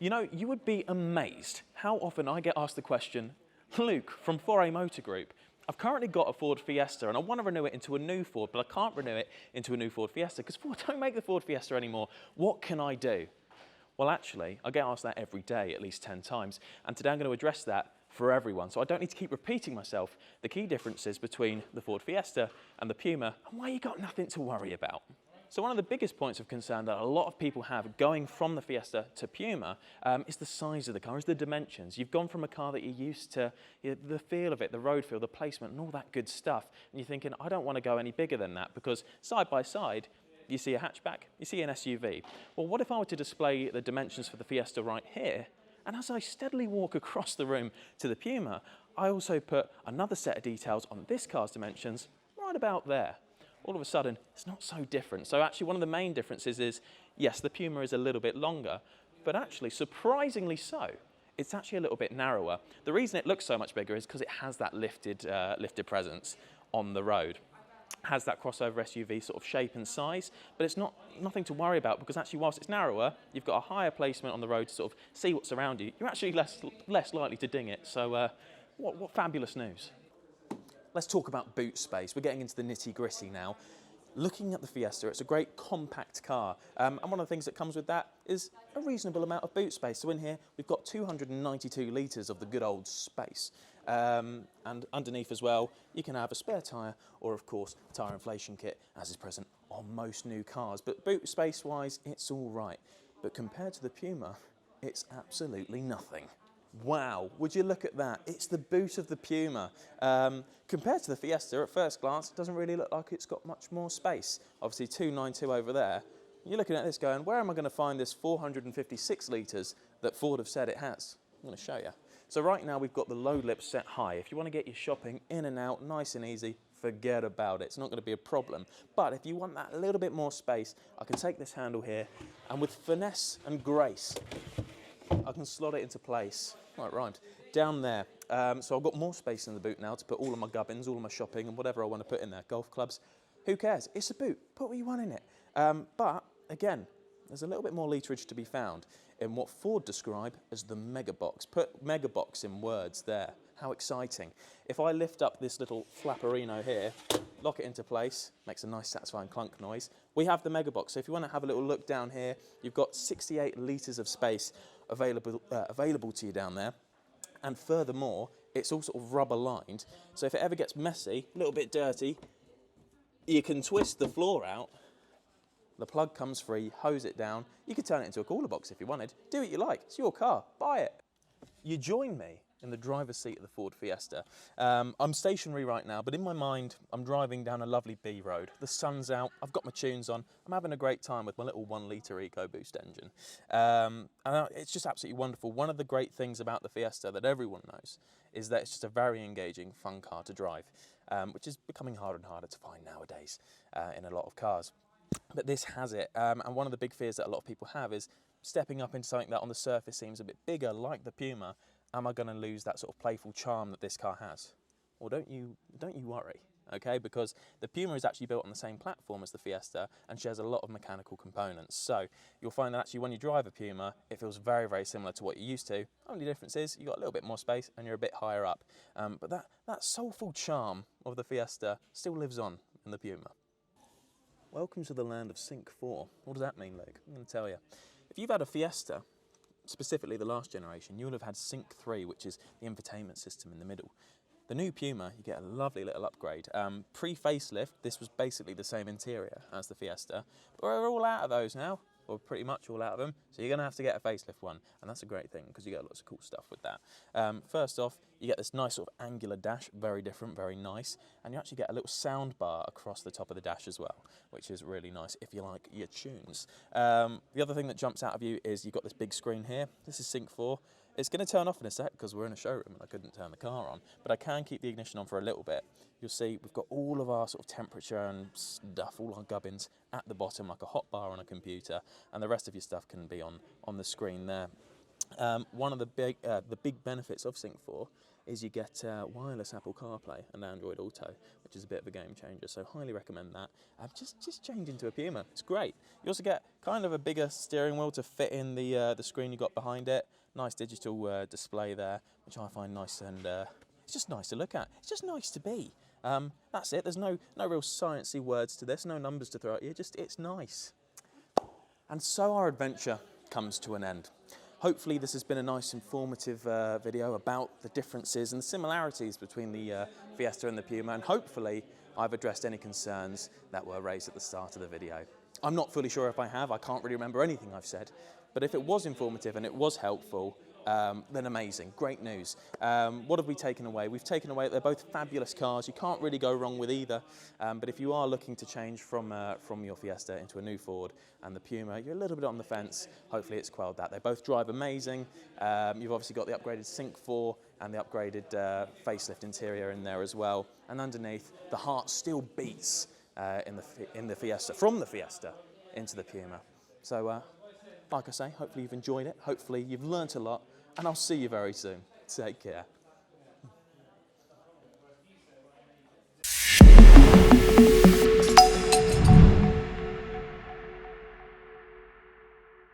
You know, you would be amazed how often I get asked the question, Luke from 4A Motor Group, I've currently got a Ford Fiesta and I want to renew it into a new Ford, but I can't renew it into a new Ford Fiesta because Ford don't make the Ford Fiesta anymore. What can I do? Well, actually, I get asked that every day, at least 10 times, and today I'm going to address that for everyone, so I don't need to keep repeating myself the key differences between the Ford Fiesta and the Puma and why you got nothing to worry about. So one of the biggest points of concern that a lot of people have going from the Fiesta to Puma is the size of the car, is the dimensions. You've gone from a car that you're used to, the feel of it, the road feel, the placement and all that good stuff, and you're thinking, I don't want to go any bigger than that because side by side, you see a hatchback, you see an SUV. Well, what if I were to display the dimensions for the Fiesta right here, and as I steadily walk across the room to the Puma, I also put another set of details on this car's dimensions right about there. All of a sudden, it's not so different. So actually one of the main differences is, yes, the Puma is a little bit longer, but actually, surprisingly so, it's actually a little bit narrower. The reason it looks so much bigger is because it has that lifted presence on the road. Has that crossover SUV sort of shape and size, but it's nothing to worry about because actually whilst it's narrower, you've got a higher placement on the road to sort of see what's around you. You're actually less likely to ding it. So what fabulous news. Let's talk about boot space. We're getting into the nitty-gritty now. Looking at the Fiesta, it's a great compact car. And one of the things that comes with that is a reasonable amount of boot space. So in here, we've got 292 litres of the good old space. And underneath as well, you can have a spare tyre or, of course, a tyre inflation kit, as is present on most new cars. But boot space-wise, it's all right. But compared to the Puma, it's absolutely nothing. Wow, would you look at that? It's the boot of the Puma. Compared to the Fiesta, at first glance, it doesn't really look like it's got much more space. Obviously 292 over there. You're looking at this going, where am I going to find this 456 litres that Ford have said it has? I'm going to show you. So right now we've got the load lip set high. If you want to get your shopping in and out nice and easy, forget about it. It's not going to be a problem. But if you want that little bit more space, I can take this handle here and with finesse and grace, I can slot it into place. Oh, it rhymed. Down there. So I've got more space in the boot now to put all of my gubbins, all of my shopping and whatever I want to put in there. Golf clubs. Who cares? It's a boot. Put what you want in it. But again, there's a little bit more literage to be found in what Ford describe as the mega box. Put mega box in words there. How exciting. If I lift up this little flapperino here, lock it into place, makes a nice satisfying clunk noise. We have the mega box. So if you want to have a little look down here, you've got 68 litres of space available to you down there. And furthermore, it's all sort of rubber lined. So if it ever gets messy, a little bit dirty, you can twist the floor out. The plug comes free, hose it down. You could turn it into a cooler box if you wanted. Do what you like. It's your car. Buy it. You join me in the driver's seat of the Ford Fiesta. I'm stationary right now, but in my mind, I'm driving down a lovely B road. The sun's out, I've got my tunes on, I'm having a great time with my little 1 litre EcoBoost engine. And it's just absolutely wonderful. One of the great things about the Fiesta that everyone knows is that it's just a very engaging, fun car to drive, which is becoming harder and harder to find nowadays in a lot of cars. But this has it, and one of the big fears that a lot of people have is stepping up into something that on the surface seems a bit bigger, like the Puma. Am I going to lose that sort of playful charm that this car has? Well, don't you worry, okay? Because the Puma is actually built on the same platform as the Fiesta and shares a lot of mechanical components. So you'll find that actually when you drive a Puma, it feels very, very similar to what you're used to. Only difference is you've got a little bit more space and you're a bit higher up. But that soulful charm of the Fiesta still lives on in the Puma. Welcome to the land of Sync 4. What does that mean, Luke? I'm going to tell you. If you've had a Fiesta, specifically the last generation, you'll have had Sync 3, which is the infotainment system in the middle. The new Puma, you get a lovely little upgrade. Pre-facelift, this was basically the same interior as the Fiesta, but we're all out of those now, or pretty much all out of them, so you're going to have to get a facelift one, and that's a great thing, because you get lots of cool stuff with that. First off, you get this nice sort of angular dash, very different, very nice, and you actually get a little sound bar across the top of the dash as well, which is really nice if you like your tunes. The other thing that jumps out of you is you've got this big screen here. This is Sync 4. It's going to turn off in a sec because we're in a showroom and I couldn't turn the car on, but I can keep the ignition on for a little bit. You'll see we've got all of our sort of temperature and stuff, all our gubbins at the bottom, like a hot bar on a computer, and the rest of your stuff can be on the screen there. One of the big benefits of Sync 4 is you get wireless Apple CarPlay and Android Auto, which is a bit of a game changer. So highly recommend that. Just change into a Puma. It's great. You also get kind of a bigger steering wheel to fit in the screen you got behind it. Nice digital display there, which I find nice, and it's just nice to look at. It's just nice to be. That's it. There's no real sciencey words to this. No numbers to throw at you. Just it's nice. And so our adventure comes to an end. Hopefully this has been a nice informative video about the differences and the similarities between the Fiesta and the Puma, and hopefully I've addressed any concerns that were raised at the start of the video. I'm not fully sure if I have. I can't really remember anything I've said, but if it was informative and it was helpful, then amazing, great news. What have we taken away? We've taken away that they're both fabulous cars. You can't really go wrong with either. But if you are looking to change from your Fiesta into a new Ford and the Puma, you're a little bit on the fence. Hopefully it's quelled that. They both drive amazing. You've obviously got the upgraded Sync 4 and the upgraded facelift interior in there as well. And underneath, the heart still beats in the Fiesta, from the Fiesta into the Puma. So, like I say, hopefully you've enjoyed it. Hopefully you've learnt a lot. And I'll see you very soon. Take care.